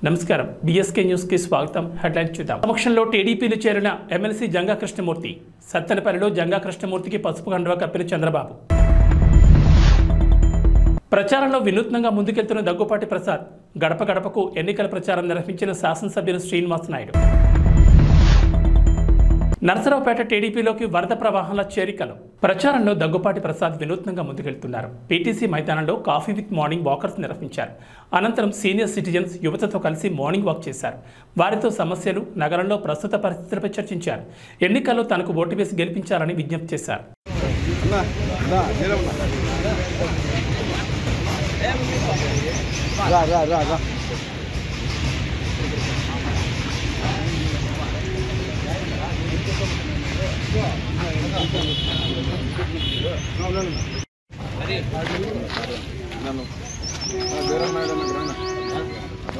నమస్కారం BSK news కి స్వాగతం. హెడ్లైన్స్ చూద్దాం. సమక్షంలో టీడీపీలో చేరిన ఎమ్మెల్సీ జంగా కృష్ణమూర్తి. సత్తెనపల్లిలో జంగా కృష్ణమూర్తికి పసుపు కండువా కప్పిన చంద్రబాబు. ప్రచారంలో వినూత్నంగా ముందుకెళ్తున్న దగ్గుపాటి ప్రసాద్. గడప గడపకు ఎన్నికల ప్రచారం నిర్వహించిన శాసనసభ్యులు శ్రీనివాస్ నాయుడు. నర్సరావుపేట టీడీపీలోకి వరద ప్రవాహంలో చేరికలు. ప్రచారంలో దగ్గుపాటి ప్రసాద్ వినూత్నంగా ముందుకెళ్తున్నారు. పీటీసీ మైదానంలో కాఫీ విత్ మార్నింగ్ వాకర్స్ నిర్వహించారు. అనంతరం సీనియర్ సిటిజన్స్ యువతతో కలిసి మార్నింగ్ వాక్ చేశారు. వారితో సమస్యలు, నగరంలో ప్రస్తుత పరిస్థితులపై చర్చించారు. ఎన్నికల్లో తనకు ఓటు వేసి గెలిపించాలని విజ్ఞప్తి చేశారు.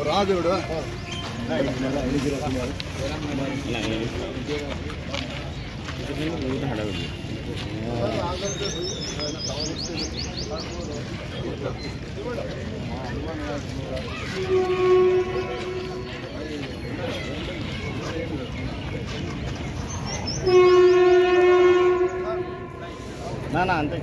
రాజుడు నా అంతే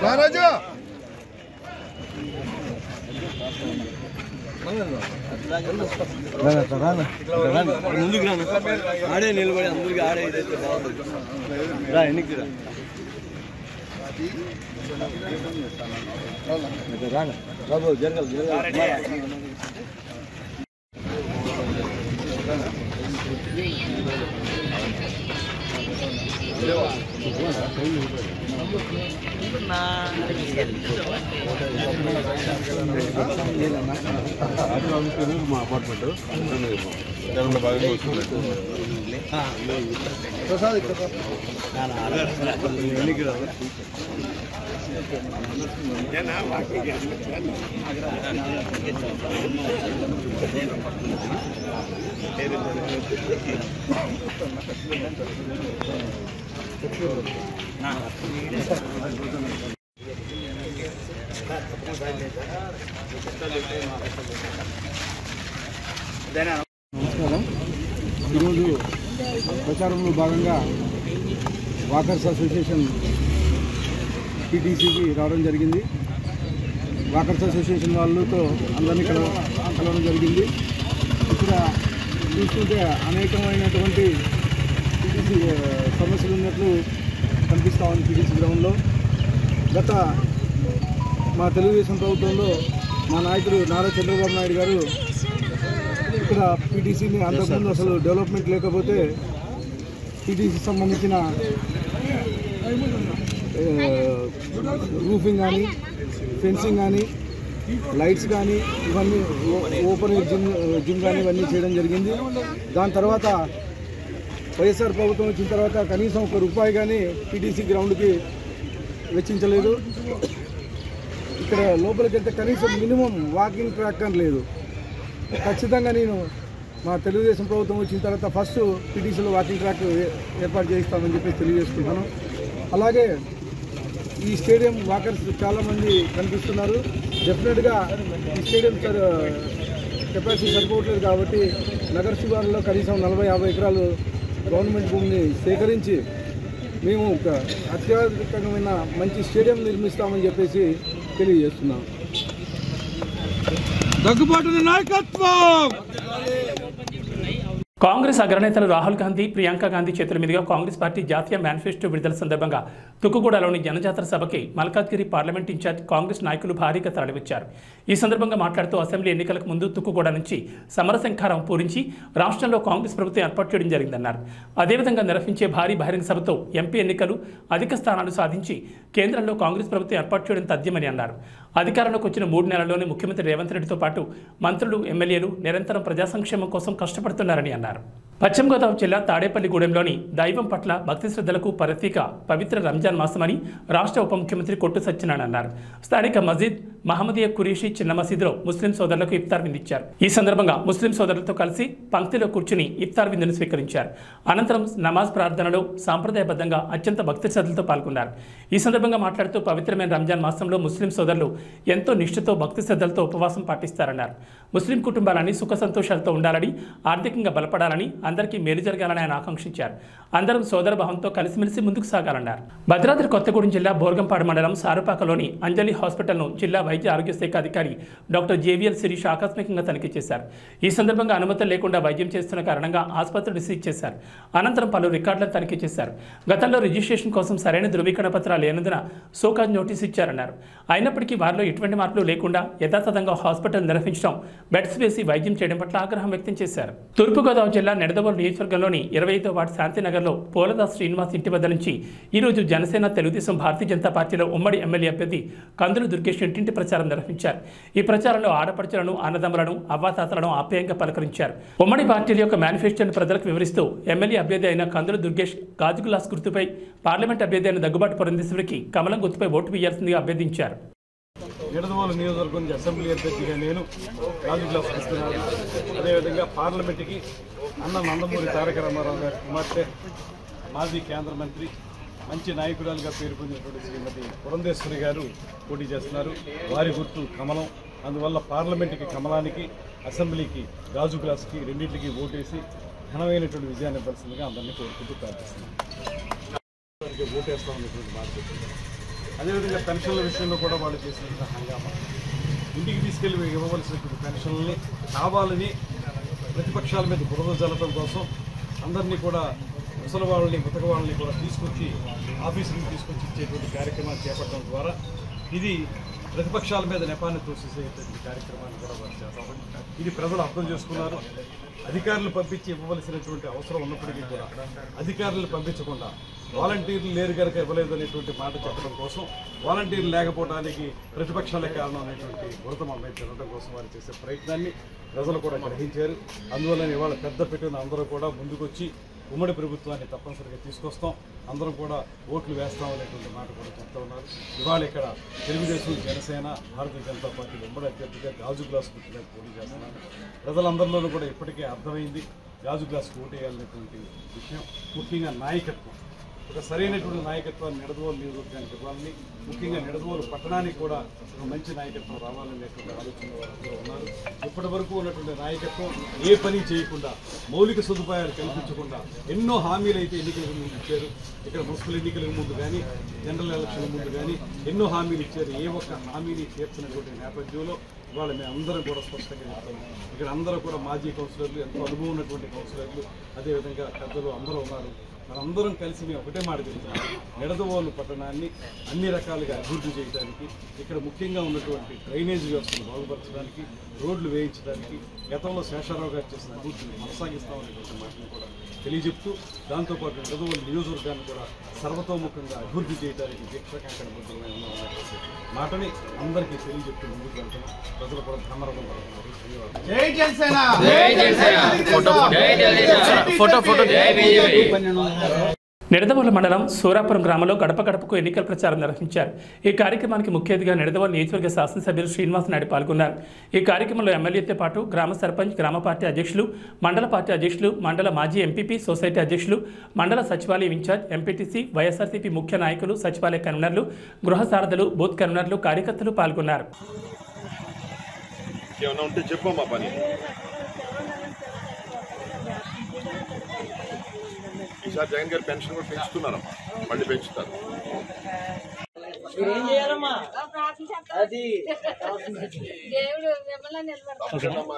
రాజు ముందుకు రాను ఆడే నిలబడి అందరికి ఆడే ఇదైతే బాగుంది. రా ఎన్నికి రాను బాబు జరగదు మా అపార్ట్మెంట్ బాగా ఎన్నికి రాదు. నమస్కారం. ఈరోజు ప్రచారంలో భాగంగా వాకర్స్ అసోసియేషన్ పీటీసీకి రావడం జరిగింది. వాకర్స్ అసోసియేషన్ వాళ్ళతో అందరినీ కలవడం జరిగింది. ఇక్కడ చూస్తుంటే అనేకమైనటువంటి పీటీసీ సమస్యలు ఉన్నట్లు కనిపిస్తూ ఉంది. పీటీసీ గ్రౌండ్లో గత మా తెలుగుదేశం ప్రభుత్వంలో మా నాయకుడు నారా చంద్రబాబు నాయుడు గారు ఇక్కడ పీటీసీని అంతకుముందు అసలు డెవలప్మెంట్ లేకపోతే పీటీసీ సంబంధించిన రూఫింగ్ కానీ, ఫెన్సింగ్ కానీ, లైట్స్ కానీ, ఇవన్నీ ఓపెన్ జిమ్ కానీ ఇవన్నీ చేయడం జరిగింది. దాని తర్వాత వైఎస్ఆర్ ప్రభుత్వం వచ్చిన తర్వాత కనీసం ₹1 కానీ పీటీసీ గ్రౌండ్కి వెచ్చించలేదు. ఇక్కడ లోపలికి వెళ్తే కనీసం మినిమం వాకింగ్ ట్రాక్ అని లేదు. ఖచ్చితంగా నేను మా తెలుగుదేశం ప్రభుత్వం వచ్చిన తర్వాత ఫస్ట్ పీటీసీలో వాకింగ్ ట్రాక్ ఏర్పాటు చేయిస్తామని చెప్పి తెలియజేసుకుంటాను. అలాగే ఈ స్టేడియం వాకర్స్ చాలామంది కనిపిస్తున్నారు. డెఫినెట్గా ఈ స్టేడియం కెపాసిటీ సరిపోవట్లేదు కాబట్టి నగర శివారులో కనీసం 40-50 ఎకరాలు గవర్నమెంట్ భూమిని సేకరించి మేము ఒక అత్యాధునికమైన మంచి స్టేడియం నిర్మిస్తామని చెప్పేసి తెలియజేస్తున్నాం. దగ్గుబాటి నాయకత్వం. కాంగ్రెస్ అగ్రనేతలు రాహుల్ గాంధీ, ప్రియాంక గాంధీ చేతుల మీదుగా కాంగ్రెస్ పార్టీ జాతీయ మేనిఫెస్టో విడుదల సందర్భంగా తుక్కుగూడలోని జనజాతర సభకి మల్కాజ్గిరి పార్లమెంట్ ఇన్ఛార్జ్ కాంగ్రెస్ నాయకులు భారీగా తరలివచ్చారు. ఈ సందర్భంగా మాట్లాడుతూ అసెంబ్లీ ఎన్నికలకు ముందు తుక్కుగూడ నుంచి సమరశంఖారం పూరించి రాష్ట్రంలో కాంగ్రెస్ ప్రభుత్వం ఏర్పాటు చేయడం జరిగిందన్నారు. అదేవిధంగా నిర్వహించే భారీ బహిరంగ సభతో ఎంపీ ఎన్నికలు అధిక స్థానాలు సాధించి కేంద్రంలో కాంగ్రెస్ ప్రభుత్వం ఏర్పాటు చేయడం తథ్యమని అన్నారు. అధికారంలోకి వచ్చిన 3 నెలల్లోనే ముఖ్యమంత్రి రేవంత్ రెడ్డితో పాటు మంత్రులు, ఎమ్మెల్యేలు నిరంతరం ప్రజా సంక్షేమం కోసం కష్టపడుతున్నారని అన్నారు. పశ్చిమ గోదావరి జిల్లా తాడేపల్లిగూడెంలోని దైవం పట్ల భక్తి శ్రద్ధలకు ప్రతీక పవిత్ర రంజాన్ మాసమని రాష్ట్ర ఉప ముఖ్యమంత్రి కొట్టు సత్యనారాయణ అన్నారు. స్థానిక మస్జిద్ మహమ్మదీయ కురేషి చిన్న మసీదులో ముస్లిం సోదరులకు ఇఫ్తార్ విందించారు. ఈ సందర్భంగా ముస్లిం సోదరులతో కలిసి పంక్తిలో కూర్చుని ఇఫ్తార్ విందును స్వీకరించారు. అనంతరం నమాజ్ ప్రార్థనలో సాంప్రదాయబద్ధంగా అత్యంత భక్తి శ్రద్ధలతో పాల్గొన్నారు. ఈ సందర్భంగా మాట్లాడుతూ పవిత్రమైన రంజాన్ మాసంలో ముస్లిం సోదరులు ఎంతో నిష్ఠతో భక్తి శ్రద్ధలతో ఉపవాసం పాటిస్తారన్నారు. ముస్లిం కుటుంబాలన్నీ సుఖ సంతోషాలతో ఉండాలని, ఆర్థికంగా బలపడాలని, అందరికీ మేలు జరగాలని ఆయన ఆకాంక్షించారు. అందరం సోదర భావంతో కలిసిమెలిసి ముందుకు సాగాలన్నారు. భద్రాద్రి కొత్తగూడెం జిల్లా బోర్గంపాడు మండలం సారుపాకలోని అంజలి హాస్పిటల్ను జిల్లా వైద్య ఆరోగ్య శాఖ అధికారి డాక్టర్ జేవిఎల్ శిరీష్ ఆకస్మికంగా తనిఖీ చేశారు. ఈ సందర్భంగా అనుమతులు లేకుండా వైద్యం చేస్తున్న కారణంగా ఆసుపత్రిని సీజ్ చేశారు. అనంతరం పలు రికార్డులను తనిఖీ చేశారు. గతంలో రిజిస్ట్రేషన్ కోసం సరైన ధృవీకరణ పత్రాలు లేనందున సోకాజ్ నోటీసు ఇచ్చారన్నారు. అయినప్పటికీ వారిలో ఎటువంటి మార్పులు లేకుండా యథాతథంగా హాస్పిటల్ నిర్వహించడం, బెడ్స్ వేసి వైద్యం చేయడం పట్ల ఆగ్రహం వ్యక్తం చేశారు. తూర్పుగోదావరి జిల్లా నిడదవోలు నియోజకవర్గంలోని 25వ వార్డు శాంతినగర్లో పోలదాస్ శ్రీనివాస్ ఇంటి వద్ద నుంచి ఈరోజు జనసేన, తెలుగుదేశం, భారతీయ జనతా పార్టీలో ఉమ్మడి ఎమ్మెల్యే అభ్యర్థి కందులు దుర్గేష్ ఇంటింటి ప్రచారం నిర్వహించారు. ఈ ప్రచారంలో ఆడపడుచులను, అన్నదమ్ములను, అవ్వాతాతలను ఆప్యాయంగా పలకరించారు. ఉమ్మడి పార్టీల యొక్క మేనిఫెస్టోను ప్రజలకు వివరిస్తూ ఎమ్మెల్యే అభ్యర్థి అయిన కందులు దుర్గేష్ గాజు గ్లాస్ గుర్తుపై, పార్లమెంట్ అభ్యర్థి అయిన దగ్గుబాటి పురంధేశ్వరికి కమలం గుర్తుపై ఓటు వేయాల్సిందిగా అభ్యర్థించారు. నిడదవోలు నియోజకవర్గం నుంచి అసెంబ్లీ అభ్యర్థిగా నేను గాజు గ్లాస్ ఇస్తున్నాను. అదేవిధంగా పార్లమెంటుకి అన్న నందమూరి తారక రామారావు గారి కుమార్తె, మాజీ కేంద్ర మంత్రి, మంచి నాయకురాలుగా పేరు పొందినటువంటి శ్రీమతి పురంధేశ్వరి గారు పోటీ చేస్తున్నారు. వారి గుర్తు కమలం. అందువల్ల పార్లమెంటుకి కమలానికి, అసెంబ్లీకి గాజు గ్లాస్కి రెండింటికి ఓటేసి ఘనమైనటువంటి విజయాన్ని ఇవ్వాల్సిందిగా అందరినీ కోరుకుంటూ ప్రార్థిస్తున్నాను. ఓటేస్తామనేటువంటి మాట. అదేవిధంగా పెన్షన్ల విషయంలో కూడా వాళ్ళు చేసినటువంటి హంగామా, ఇంటికి తీసుకెళ్లి ఇవ్వవలసినటువంటి పెన్షన్లని కావాలని ప్రతిపక్షాల మీద బురద జల్లడం కోసం అందరినీ కూడా ముసలి వాళ్ళని, ముతక వాళ్ళని కూడా తీసుకొచ్చి ఆఫీసులకు తీసుకొచ్చి ఇచ్చేటువంటి కార్యక్రమాలు చేపట్టడం ద్వారా ఇది ప్రతిపక్షాల మీద నెపాన్ని తోసేసేటువంటి కార్యక్రమాన్ని కూడా వారు చేస్తాం. ఇది ప్రజలు అర్థం చేసుకున్నారు. అధికారులు పంపించి ఇవ్వవలసినటువంటి అవసరం ఉన్నప్పటికీ కూడా అధికారులు పంపించకుండా వాలంటీర్లు లేరు కనుక ఇవ్వలేదు అనేటువంటి మాట చెప్పడం కోసం, వాలంటీర్లు లేకపోవడానికి ప్రతిపక్షాలే కారణం అనేటువంటి గురతం అమ్మాయి తినడం కోసం వారు చేసే ప్రయత్నాన్ని ప్రజలు కూడా గ్రహించారు. అందువల్ల ఇవాళ పెద్ద పెట్టిన అందరూ కూడా ముందుకొచ్చి ఉమ్మడి ప్రభుత్వాన్ని తప్పనిసరిగా తీసుకొస్తాం, అందరం కూడా ఓట్లు వేస్తాం అనేటువంటి మాట కూడా చెప్తా ఉన్నారు. ఇవాళ ఇక్కడ తెలుగుదేశం, జనసేన, భారతీయ జనతా పార్టీ ఉమ్మడి అభ్యర్థిగా గాజు గ్లాస్ గుర్తుగా పోటీ చేస్తున్నారు. ప్రజలందరిలోనూ కూడా ఇప్పటికే అర్థమైంది గాజు గ్లాస్ ఓటు వేయాలనేటువంటి విషయం. ముఖ్యంగా నాయకత్వం, ఒక సరైనటువంటి నాయకత్వాన్ని నిడదవోలు నియోజకవర్గానికి ఇవ్వాలని, ముఖ్యంగా నిడదవోలు పట్టణానికి కూడా ఒక మంచి నాయకత్వం రావాలనేటువంటి ఆలోచన వాళ్ళందరూ ఉన్నారు. ఇప్పటి వరకు ఉన్నటువంటి నాయకత్వం ఏ పని చేయకుండా, మౌలిక సదుపాయాలు కల్పించకుండా ఎన్నో హామీలు అయితే ఎన్నికలకు ముందు ఇచ్చారు. ఇక్కడ మున్సిపల్ ఎన్నికలకు ముందు కానీ, జనరల్ ఎలక్షన్ల ముందు కానీ ఎన్నో హామీలు ఇచ్చారు. ఏ ఒక్క హామీని తీర్చినటువంటి నేపథ్యంలో ఇవాళ మేము అందరం కూడా స్పష్టంగా చెప్తాము. ఇక్కడ అందరూ కూడా మాజీ కౌన్సిలర్లు, ఎంతో అనుభవం ఉన్నటువంటి కౌన్సిలర్లు, అదేవిధంగా పెద్దలు అందరూ ఉన్నారు. మనందరం కలిసి మేము ఒకటే మాట చెప్తున్నాం, నిడదవోలు పట్టణాన్ని అన్ని రకాలుగా అభివృద్ధి చేయడానికి, ఇక్కడ ముఖ్యంగా ఉన్నటువంటి డ్రైనేజ్ వ్యవస్థను బాగుపరచడానికి, రోడ్లు వేయించడానికి, గతంలో శేషారావు గారు చేసిన అభివృద్ధిని కొనసాగిస్తామనేటువంటి మాటను కూడా తెలియజెప్తూ, దాంతోపాటు నిడదవోలు నియోజకవర్గాన్ని కూడా సర్వతోముఖంగా అభివృద్ధి చేయడానికి దీక్షాకాంక్షణ బుద్ధులమై ఉన్నామనేటువంటి మాటని అందరికీ తెలియజెప్తూ ముందుకు వెళ్తున్నాం. ప్రజలు కూడా ధన్యవాదాలు పడుతున్నారు. నిడదవోలు మండలం సూరాపురం గ్రామంలో గడప గడపకు ఎన్నికల ప్రచారం నిర్వహించారు. ఈ కార్యక్రమానికి ముఖ్య అతిథిగా నిడదవోలు నియోజకవర్గ శాసనసభ్యులు శ్రీనివాస్ నాయుడు పాల్గొన్నారు. ఈ కార్యక్రమంలో ఎమ్మెల్యేతో పాటు గ్రామ సర్పంచ్, గ్రామ పార్టీ అధ్యక్షులు, మండల పార్టీ అధ్యక్షులు, మండల మాజీ ఎంపీపీ, సొసైటీ అధ్యక్షులు, మండల సచివాలయం ఇన్ఛార్జ్, ఎంపీటీసీ, వైఎస్ఆర్సీపీ ముఖ్య నాయకులు, సచివాలయ కన్వీనర్లు, గృహ సారథులు, బూత్ కన్వీనర్లు, కార్యకర్తలు పాల్గొన్నారు. ఈసారి జగన్ గారి పెన్షన్ కూడా పెంచుతున్నారమ్మా, మళ్ళీ పెంచుతారు.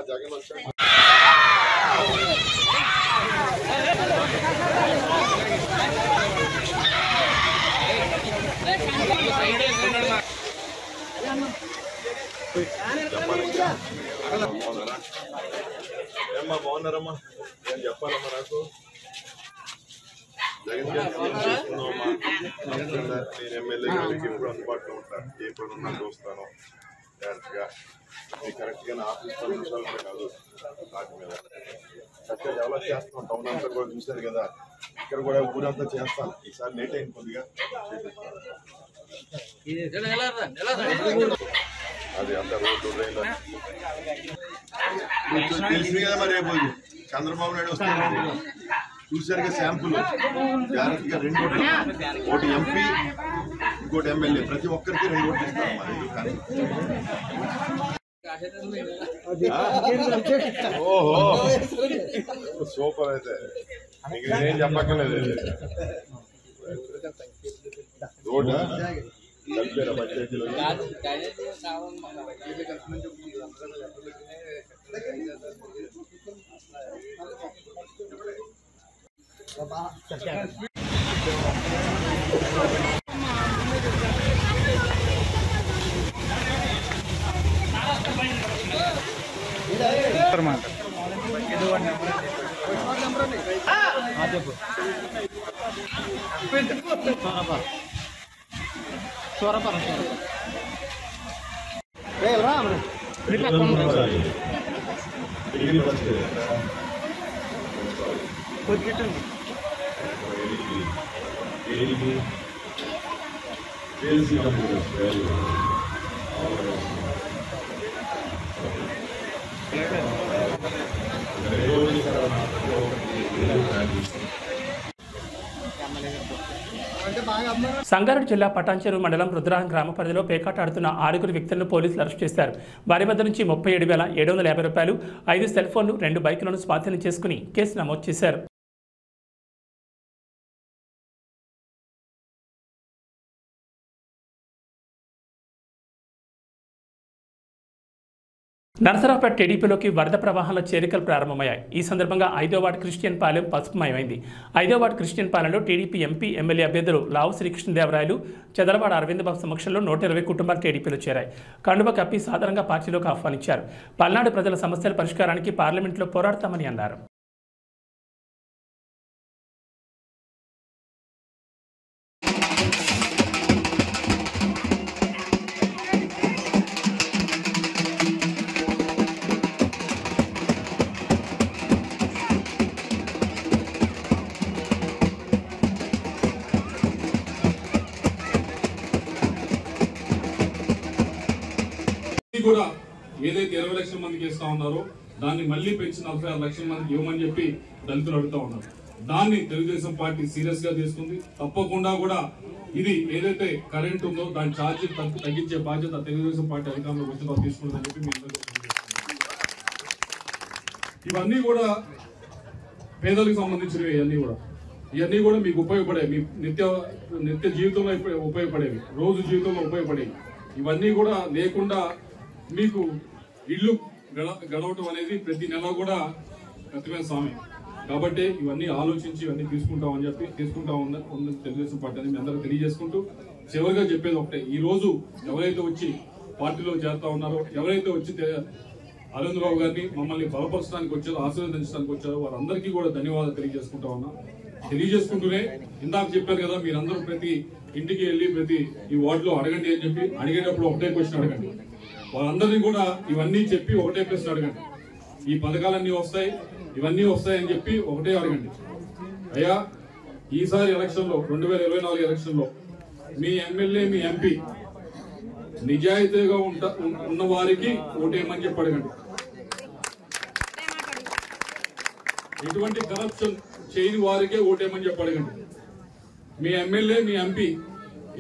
జగన్ వచ్చాక ఏమ్మా బాగున్నారమ్మా, నేను చెప్పాలమ్మా నాకు జగన్ గారు సీఎం చేస్తున్నామమ్మా. నేను ఎమ్మెల్యే గారికి ఎప్పుడు అందుబాటులో ఉంటాను, ఎప్పుడు ఉన్నా చూస్తాను. డైరెక్ట్గా మీకు కరెక్ట్గా ఆఫీస్ 10 నిమిషాలు కూడా కాదు వాటి మీద చక్కగా డెవలప్ చేస్తున్నాం. టౌన్ అంతా కూడా చూశారు కదా, ఇక్కడ కూడా ఊరంతా చేస్తాను. ఈసారి లేట్ అయింది కొద్దిగా అది అంతా రోడ్డు రైలు తెలిసింది కదా. మరి రేపు చంద్రబాబు నాయుడు వస్తున్నారు, చూసారుగా శాంపుల్. జాగ్రత్తగా 2 ఓట్లు, ఒకటి ఎంపీ ఇంకోటి ఎమ్మెల్యే, ప్రతి ఒక్కరికి 2 ఓట్లు ఇస్తాం. మరి కానీ ఓహో సూపర్. అయితే మీకు నేనేం చెప్పక్కర్లేదు. రోడ్డా కలిపారా పంచాయతీలో? సంగారెడ్డి జిల్లా పటాన్చెరు మండలం రుద్రారం గ్రామ పరిధిలో పేకాట ఆడుతున్న 6 వ్యక్తులను పోలీసులు అరెస్ట్ చేశారు. వారి వద్ద నుంచి 37,750 రూపాయలు, 5 సెల్ ఫోన్లు, 2 బైకులను స్వాధీనం చేసుకుని కేసు నమోదు చేశారు. నరసరావుపేట టీడీపీలోకి వరద ప్రవాహాల చేరికలు ప్రారంభమయ్యాయి. ఈ సందర్భంగా 5వ వార్డు క్రిస్టియన్ పాలెం పసుపుమయమైంది. 5వ వార్డు క్రిస్టియన్ పాలెంలో టీడీపీ ఎంపీ, ఎమ్మెల్యే అభ్యర్థులు లావు శ్రీకృష్ణదేవరాయలు, చదలవాడ అరవింద్ బాబు సమక్షంలో 120 కుటుంబాలు టీడీపీలో చేరాయి. కండువ కప్పి సాధారణంగా పార్టీలోకి ఆహ్వానించారు. పల్నాడు ప్రజల సమస్యల పరిష్కారానికి పార్లమెంట్లో పోరాడతామని అన్నారు. కూడా ఏదైతే 20 లక్షల మందికి ఇస్తా ఉన్నారో దాన్ని మళ్ళీ పెంచి 46 లక్షల మందికి ఇవ్వమని చెప్పి దళితులు అడుగుతా ఉన్నారు. దాన్ని తెలుగుదేశం పార్టీ సీరియస్ గా తీసుకుంది. తప్పకుండా కూడా ఇది ఏదైతే కరెంట్ ఉందో దాని ఛార్జీ తగ్గించే బాధ్యత తెలుగుదేశం పార్టీ అధికారంలోకి వచ్చిన తీసుకుంటుందని చెప్పి మీ అందరికీ ఇవన్నీ కూడా పేదలకు సంబంధించినవి. ఇవన్నీ కూడా మీకు ఉపయోగపడేవి, మీ నిత్య జీవితంలో ఉపయోగపడేవి, రోజు జీవితంలో ఉపయోగపడేవి. ఇవన్నీ కూడా లేకుండా మీకు ఇల్లు గడవటం అనేది ప్రతి నెల కూడా కష్టమైన స్వామి. కాబట్టి ఇవన్నీ ఆలోచించి ఇవన్నీ తీసుకుంటా ఉన్న తెలుగుదేశం పార్టీ అని మీ అందరూ తెలియజేసుకుంటూ చివరిగా చెప్పేది ఒకటే, ఈ రోజు ఎవరైతే వచ్చి పార్టీలో చేరుతా ఉన్నారో, ఎవరైతే వచ్చి అరవింద్ బాబు గారిని మమ్మల్ని బలపరచడానికి వచ్చారో, ఆశీర్వదించడానికి వచ్చారో వారందరికీ కూడా ధన్యవాదాలు తెలియజేసుకుంటూనే ఇందాక చెప్పారు కదా, మీరందరూ ప్రతి ఇంటికి వెళ్ళి ప్రతి ఈ వార్డులో అడగండి అని చెప్పి అడిగేటప్పుడు ఒకటే క్వశ్చన్ అడగండి. వాళ్ళందరినీ కూడా ఇవన్నీ చెప్పి ఒకటే ప్రశ్న అడగండి. ఈ పథకాలన్నీ వస్తాయి, ఇవన్నీ వస్తాయని చెప్పి ఒకటే అడగండి. అయ్యా, ఈసారి ఎలక్షన్లో 2024 ఎలక్షన్లో మీ ఎమ్మెల్యే, మీ ఎంపీ నిజాయితీగా ఉన్న వారికి ఓటేయమని చెప్పి అడగండి. ఎటువంటి కరప్షన్ చేయని వారికే ఓటేయమని చెప్పి అడగండి. మీ ఎమ్మెల్యే, మీ ఎంపీ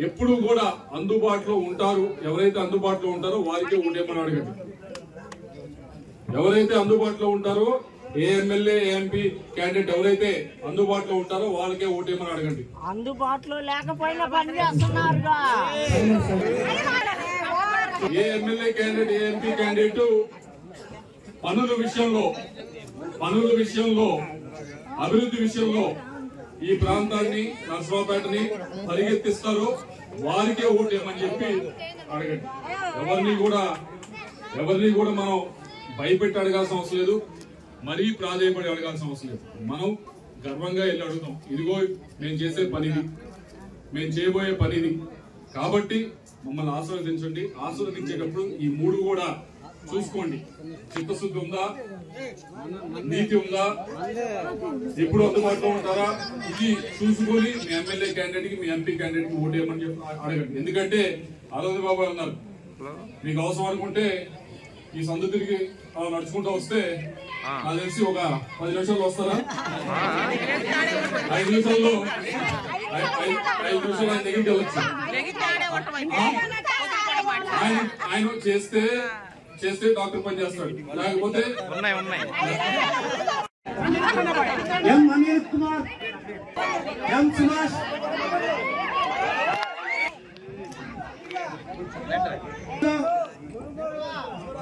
ఎప్పుడు కూడా అందుబాటులో ఉంటారు, ఎవరైతే అందుబాటులో ఉంటారో వారికే ఓటేయమని అడగండి. ఎవరైతే అందుబాటులో ఉంటారో, ఏ ఎమ్మెల్యే, ఎంపీ క్యాండిడేట్ ఎవరైతే అందుబాటులో ఉంటారో వాళ్ళకే ఓటేయమని అడగండి. అందుబాటులో లేకపోయినా పని చేస్తున్నారుగా. ఏ ఎమ్మెల్యే క్యాండిడేట్, ఏ ఎంపీ క్యాండిడేట్ పనుల విషయంలో అభివృద్ధి విషయంలో ఈ ప్రాంతాన్ని, నర్సరావుపేటని పరిగెత్తిస్తారో వారికే ఓటేయమని చెప్పి అడగండి. ఎవరిని కూడా మనం భయపెట్టి అడగాల్సిన అవసరం లేదు, మరీ ప్రాధాన్యపడి అడగాల్సిన అవసరం లేదు. మనం గర్వంగా వెళ్ళి అడుగుతాం, ఇదిగో మేము చేసే పనిది, మేము చేయబోయే పనిది. కాబట్టి మమ్మల్ని ఆశీర్వదించండి. ఆశీర్వదించేటప్పుడు ఈ 3 కూడా చూసుకోండి. చిత్తశుద్ధి ఉందా, నీతి ఉందా, ఎప్పుడు అందుబాటులో ఉంటారా, ఇది చూసుకొని మీ ఎమ్మెల్యే క్యాండిడేట్ కి మీ ఎంపీ క్యాండిడేట్ కి ఓటేయమని చెప్పి అడగండి. ఎందుకంటే అరవింద్ బాబు అన్నారు, మీకు అవసరం అనుకుంటే ఈ సందు తిరిగి నడుచుకుంటూ వస్తే నాకు తెలిసి ఒక 10 నిమిషాల్లో వస్తారా? 5 నిమిషాల్లో 5 నిమిషాలు ఆయన దగ్గరికి వెళ్ళొచ్చు. ఆయన చేస్తే డాక్టర్ పని చేస్తాడు, లేకపోతే M Anil Kumar, M Subhash,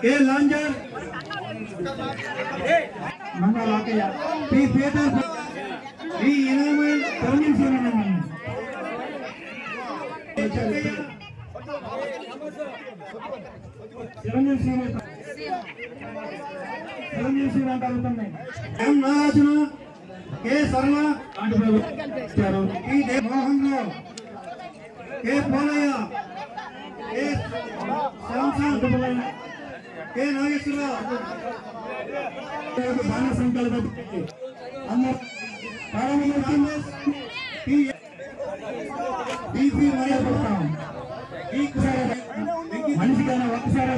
K Lanjar, Mangalakayya, P Peter, P Inamal, Tarun Sriram, Chiranjeevi Sriram కలుగుతున్నాయి. M Nagarjuna, K Sharma, P Mohan Rao, K Polayya, K Samson, K Nageswara Rao, బాల సంకల్ప మనిషికైనా ఒక్కసారి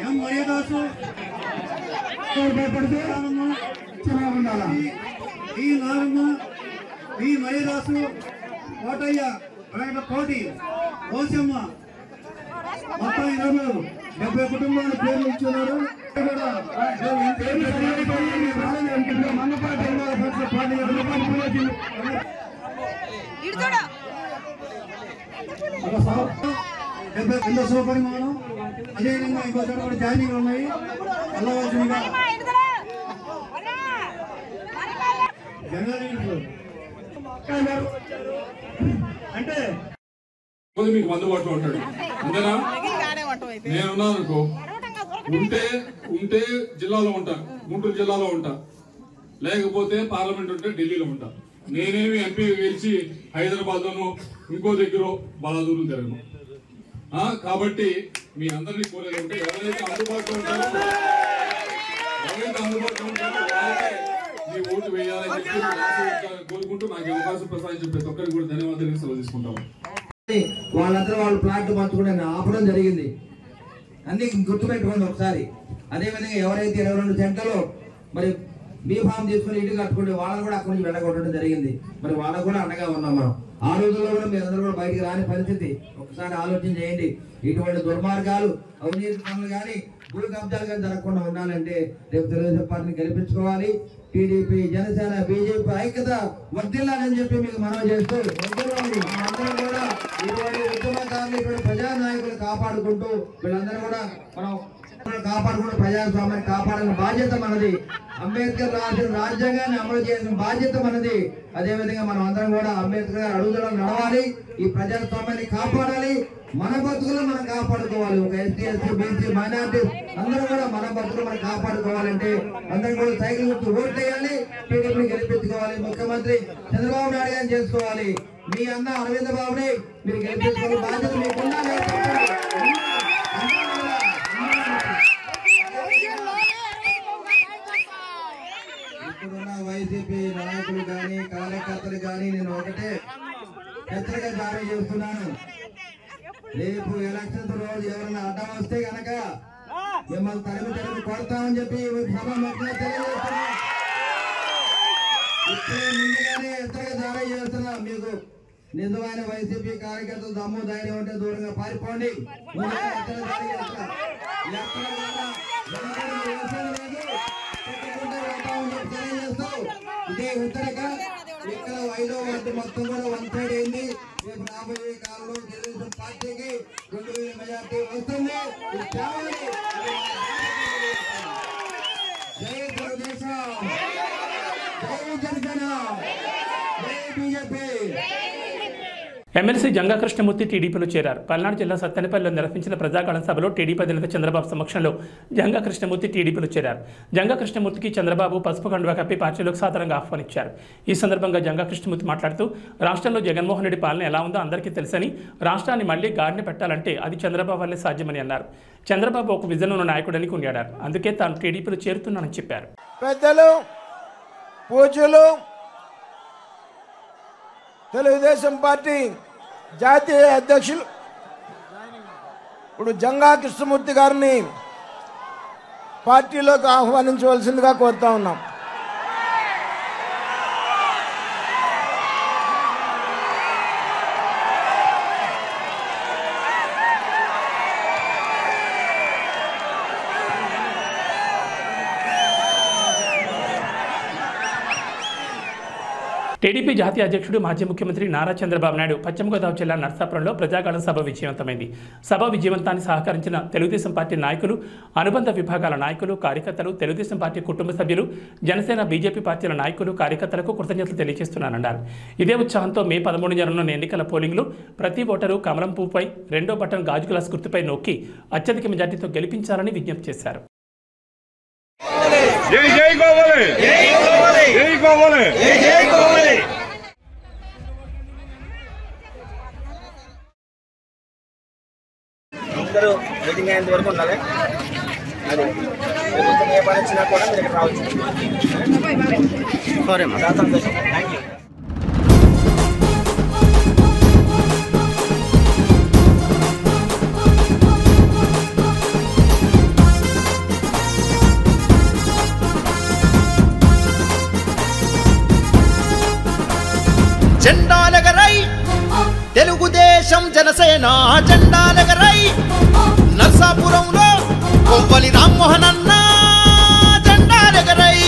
ఎం మర్యాదాసు భయపడితే ఉండాలా. ఈ నారమ్మ, ఈ మర్యాదాసు, కోటయ్య, కోటి, కోసమ్మ, మొత్తం 70 కుటుంబాల పేర్లు ఇచ్చున్నారు. పరిమాణం అదేవిధంగా ఇంకో చోట కూడా జాయినింగ్ ఉన్నాయి. వెళ్ళవలసిందిగా అంటే మీకు అందుబాటులో ఉంటాడు. అంతేనా? నేనున్నాను అనుకో, ఉంటే జిల్లాలో ఉంటా, గుంటూరు జిల్లాలో ఉంటా, లేకపోతే పార్లమెంట్ ఉంటే ఢిల్లీలో ఉంటా. నేనేమి ఎంపీ గెలిచి హైదరాబాద్ లోనో ఇంకో దగ్గర బాలాదూరు తిరగను. కాబట్టి మీ అందరినీ కోరేది ఉంటే ఎవరైతే అందుబాటులో ఉంటారో వాళ్ళకే మీ ఓటు వేయాలని చెప్పి కోరుకుంటూ నాకు అవకాశం ప్రసాదించిన ప్రతి ఒక్కరికి కూడా ధన్యవాదాలు సెలవు తీసుకుంటాము. వాళ్ళందరూ వాళ్ళు ప్లాట్ పంచుకునే ఆపడం జరిగింది. అన్ని గుర్తుపెట్టుకోండి ఒకసారి. అదేవిధంగా ఎవరైతే 22 సెంట్లలో మరి బీ ఫామ్ తీసుకుని ఇల్లు కట్టుకుంటే వాళ్ళని కూడా అక్కడి నుంచి వెళ్ళగొట్టడం జరిగింది. మరి వాళ్ళకు కూడా అండగా ఉన్నాం మనం. ఆ రోజుల్లో కూడా మీరందరూ కూడా బయటికి రాని పరిస్థితి. ఒకసారి ఆలోచన చేయండి. ఇటువంటి దుర్మార్గాలు, అవినీతి పనులు కానీ, భూ కబ్జాలు కానీ జరగకుండా ఉండాలంటే రేపు తెలుగుదేశం పార్టీని గెలిపించుకోవాలి. టీడీపీ, జనసేన, బీజేపీ ఐక్యత వర్ధిల్లాలని చెప్పి మీకు మనవి చేస్తూ అందరం కూడా ఇటువంటి ఉద్యమకారులు, ఇటువంటి ప్రజానాయకులు కాపాడుకుంటూ వీళ్ళందరూ కూడా మనం కాపాడుకుంటూ ప్రజాస్వామ్యాన్ని కాపాడాలని బాధ్యత మనది. అంబేద్కర్ రాసిన రాజ్యాంగాన్ని అమలు చేసిన బాధ్యత మనది. అదేవిధంగా మనం అందరం కూడా అంబేద్కర్ గారు అడుగుదలను నడవాలి. ఈ ప్రజాస్వామ్యాన్ని కాపాడాలి. మన బతుకులు మనం కాపాడుకోవాలి. ఒక ఎస్టీ, ఎస్సీ, బీసీ, మైనార్టీ అందరూ కూడా మన బతుకులు మనం కాపాడుకోవాలంటే అందరం కూడా సైకిల్ గుర్తు ఓట్లు వేయాలి. టీడీపీని గెలిపించుకోవాలి. ముఖ్యమంత్రి చంద్రబాబు నాయుడు గారిని చేసుకోవాలి. మీ అన్న అరవింద్ బాబుని మీరు గెలిపించుకోవాలి. బాధ్యత మీకు ఉండాలి. ఇప్పుడున్న వైసీపీ నాయకులు కానీ, కార్యకర్తలు కానీ నేను ఒకటే హెచ్చరిక జారీ చేస్తున్నాను. రేపు ఎలక్షన్స్ రోజు ఎవరైనా అడ్డం వస్తే గనక మిమ్మల్ని తరిమి కొడతామని చెప్పి సభ మొత్తం తెలియజేస్తున్నా. ఇప్పుడే ముందుగానే హెచ్చరిక జారీ చేస్తున్నా. మీకు నిజమైన వైసీపీ కార్యకర్తలు దమ్ము ధైర్యం ఉంటే దూరంగా పారిపోండి. ఇదే ఉత్తరక ఇక్కడ 5వ వార్డు మొత్తం కూడా 1 సైడ్ అయింది. రేపు రాబోయే కాలంలో తెలుగుదేశం పార్టీకి 2000 మెజార్టీ వస్తుంది. జై తెలుగుదేశం, జై జనసేన, జై బీజేపీ. ఎమ్మెల్సీ జంగా కృష్ణమూర్తి టీడీపీలో చేరారు. పల్నాడు జిల్లా సత్తెనపల్లిలో నిర్వహించిన ప్రజాకాలం సభలో టీడీపీ అధినేత చంద్రబాబు సమక్షంలో జంగా కృష్ణమూర్తి టీడీపీలో చేరారు. జంగా కృష్ణమూర్తికి చంద్రబాబు పసుపు కండువా కప్పి పార్టీలోకి సాధారణంగా ఆహ్వానించారు. ఈ సందర్భంగా జంగా కృష్ణమూర్తి మాట్లాడుతూ రాష్ట్రంలో జగన్మోహన్ రెడ్డి పాలన ఎలా ఉందో అందరికీ తెలుసని, రాష్ట్రాన్ని మళ్లీ గాడిన పెట్టాలంటే అది చంద్రబాబు వల్లే సాధ్యమని అన్నారు. చంద్రబాబు ఒక విజన్ ఉన్న నాయకుడని కొనియాడారు. అందుకే తాను టీడీపీలో చేరుతున్నానని చెప్పారు. పెద్దలు పూజ్యులు తెలుగుదేశం పార్టీ జాతీయ అధ్యక్షులు ఇప్పుడు జంగా కృష్ణమూర్తి గారిని పార్టీలోకి ఆహ్వానించవలసిందిగా కోరుతా ఉన్నాం. టీడీపీ జాతీయ అధ్యక్షుడు మాజీ ముఖ్యమంత్రి నారా చంద్రబాబు నాయుడు పశ్చిమ గోదావరి జిల్లా నర్సాపురంలో ప్రజాకాలం సభ విజయవంతమైంది. సభ విజయవంతాన్ని సహకరించిన తెలుగుదేశం పార్టీ నాయకులు, అనుబంధ విభాగాల నాయకులు, కార్యకర్తలు, తెలుగుదేశం పార్టీ కుటుంబ సభ్యులు, జనసేన, బీజేపీ పార్టీల నాయకులు, కార్యకర్తలకు కృతజ్ఞతలు తెలియజేస్తున్నానన్నారు. ఇదే ఉత్సాహంతో మే 13 జరగనున్న ఎన్నికల పోలింగ్లో ప్రతి ఓటరు కమలం పువ్వుపై రెండో బటన్ గాజు గ్లాస్ గుర్తుపై నొక్కి అత్యధిక మెజార్టీతో గెలిపించాలని విజ్ఞప్తి చేశారు. అందరూ మీటింగ్ అయ్యేంత వరకు ఉండాలి. అది ఏ పని వచ్చినా కూడా మీరు ఇక్కడ రావచ్చు. సరే అమ్మా, చాలా సంతోషం. Thank you. జెండాలెగరై తెలుగుదేశం జనసేన జెండాలెగరై నర్సాపురంలో కొవ్వలి రామ్మోహన్ అన్న జెండాలెగరై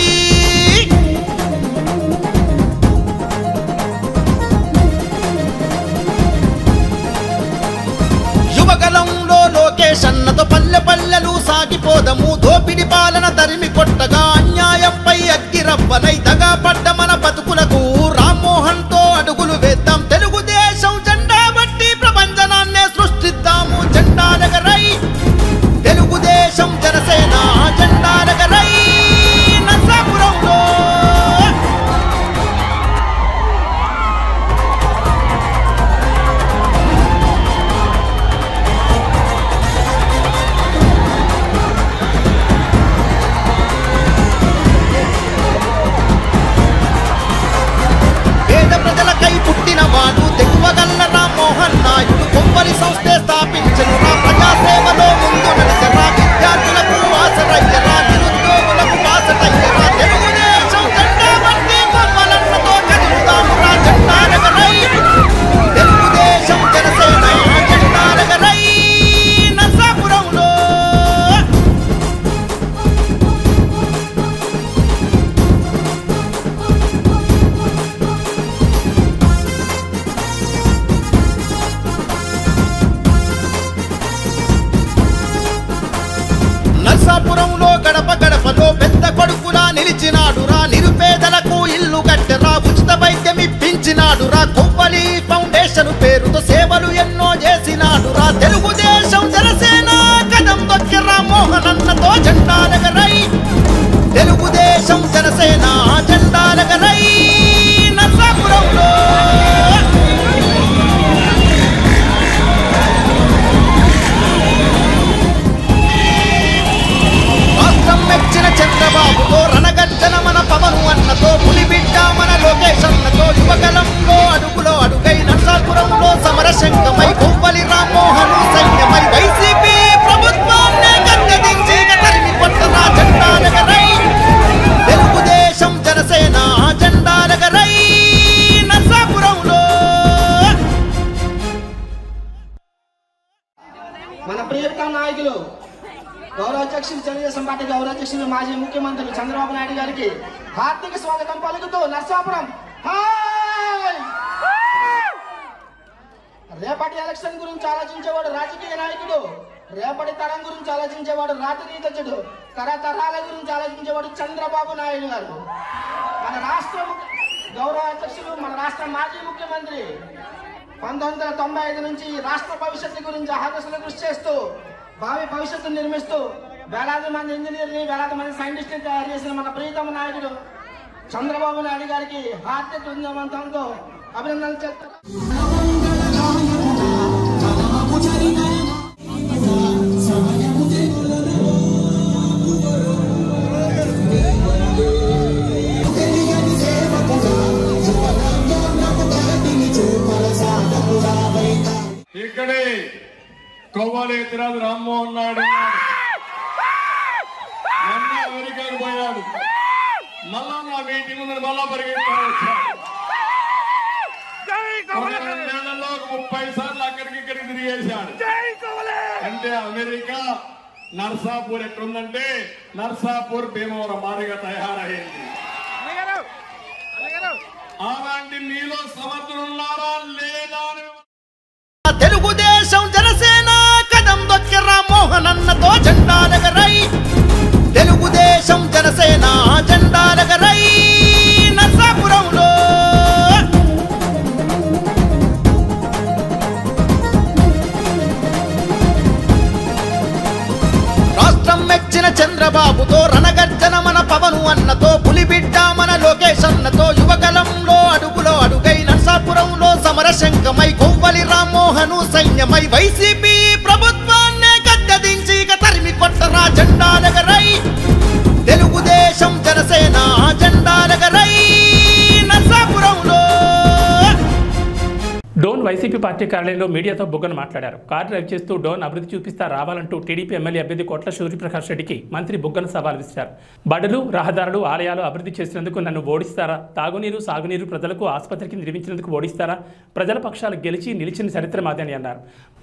యువగలంలో లోకేష్ అన్నతో పల్లె పల్లెలు సాగిపోదము. దోపిడి పాలన తరిమి కొట్టగా అన్యాయంపై అగ్గిరవ్వలై దగా పడ్డ మన బతుకులకు రామ్మోహన్ తో అడుగులు వేద్దాం. తెలుగుదేశం జెండా బట్టి ప్రపంచనాన్నే సృష్టిద్దాము. జెండాలెగరై తెలుగుదేశం జనసేన జెండాలెగరై నర్సాపురంలో ప్రజలకై పుట్టిన వాడు తెగువగల్ల రామ్మోహన్ నాయుడు కొవ్వలి సంస్థే స్థాపించను. రా ప్రజాసేవలో ముందు నడిచరా, విద్యార్థులకు ఆసరయ్యరా, నిరుద్యోగులకు బాసటయ్యరా. తెలుగుదేశం జెండా బట్టి కొవ్వలన్నతో కదులుదాము రా. జెండాలెగరై తెలుగుదేశం జనసేన జెండాలెగరై నర్సాపురంలో నర్సాపురంలో గడప గడపలో పెద్ద కొడుకులా నిలిచినాడు రా. నిరుపేదలకు ఇల్లు కట్టెరా, ఉచిత వైద్యం ఇప్పించినాడు రా. కొవ్వలి ఫౌండేషన్ పేరుతో సేవలు ఎన్నో చేసినాడు రా. తెలుగుదేశం జనసేన కదం దొక్కిరా మోహన్ అన్నతో జెండాలెగరై తెలుగుదేశం జనసేన జెండాలెగరై నర్సాపురంలో మెచ్చిన చంద్రబాబుతో రణగర్జన మన పవను అన్నతో పులిబిడ్డ మన లోకేష్ అన్నతో యువగలంలో అడుగులో అడుగై నర్సాపురంలో సమరశంకమై కొవ్వలి రామ్మోహన్ సైన్యమై వైసీపీ ప్రభుత్వాన్ని గద్దెదించి తరిమి కొట్టరా. జెండాలెగరై తెలుగుదేశం జనసేన జెండాలెగరై నర్సాపురంలో మన ప్రియతమ నాయకులు గౌరవ అధ్యక్షులు తెలుగుదేశం పార్టీ గౌరవ అధ్యక్షులు మాజీ ముఖ్యమంత్రి చంద్రబాబు నాయుడు గారికి హార్దిక స్వాగతం పలుకుతూ నర్సాపురం రేపటి ఎలక్షన్ గురించి ఆలోచించేవాడు రాజకీయ నాయకుడు, రేపటి తరం గురించి ఆలోచించేవాడు రాజనీతిజ్ఞుడు, తరతరాల గురించి ఆలోచించేవాడు చంద్రబాబు నాయుడు గారు. మన రాష్ట్ర గౌరవ అధ్యక్షులు, మన రాష్ట్ర మాజీ ముఖ్యమంత్రి 1995 నుంచి రాష్ట్ర భవిష్యత్తు గురించి అహర్నిశలు కృషి చేస్తూ భావి భవిష్యత్తును నిర్మిస్తూ వేలాది మంది ఇంజనీర్ని వేలాది మంది సైంటిస్టుని తయారు చేసిన మన ప్రియతమ నాయకుడు చంద్రబాబు నాయుడు గారికి హార్దిక బృందవంతంతో అభినందనలు చేస్తారు. ఇక్కడే కొవ్వాలి ఎత్తిరాజు రామ్మోహన్ నాయుడు మొన్న అమెరికాకు పోయాడు. మళ్ళా నా మీటింగ్ ఉందని మళ్ళా పరిగెత్తుకు వచ్చాడు. 2 నెలల్లో 30 సార్లు అక్కడికి ఇక్కడికి తిరిగేశాడు. అంటే అమెరికా నర్సాపూర్ ఎట్లుందంటే నర్సాపూర్ భీమవరం మాదిరిగా తయారైంది. అలాంటి మీలో సమర్థులున్నారా లేదా? తెలుగుదేశం జనసేన కదం దొక్కి రామ్మోహన్ అన్నతో జెండాలెగరై తెలుగుదేశం జనసేన జెండాలెగరై నర్సాపురంలో రాష్ట్రం మెచ్చిన చంద్రబాబుతో రణగర్జన మన పవను అన్నతో పులిబిడ్డ మన లోకేష్ అన్నతో యువగలంలో అడుగులో అడుగై నర్సాపురంలో సమరశంకమై కొవ్వలి రామ్మోహను సైన్యమై వైసీపీ ప్రభుత్వాన్నే గద్దెదించి తరిమి కొట్టరా జెండాలెగరై తెలుగుదేశం జనసేన జెండాలెగరై నర్సాపురంలో. డోన్ వైసీపీ పార్టీ కార్యాలయంలో మీడియాతో బుగ్గన మాట్లాడారు. కారు డ్రైవ్ చేస్తూ డోన్ అభివృద్ధి చూపిస్తా రావాలంటూ టీడీపీ ఎమ్మెల్యే అభ్యర్థి కోట్ల సూర్యప్రకాష్ రెడ్డికి మంత్రి బుగ్గన సవాల్ విసిరారు. బడులు, రహదారులు, ఆలయాలు అభివృద్ధి చేసినందుకు నన్ను ఓడిస్తారా? తాగునీరు, సాగునీరు ప్రజలకు ఆసుపత్రికి నిర్మించినందుకు ఓడిస్తారా? ప్రజల పక్షాలు గెలిచి నిలిచిన చరిత్ర మాదని అన్నారు.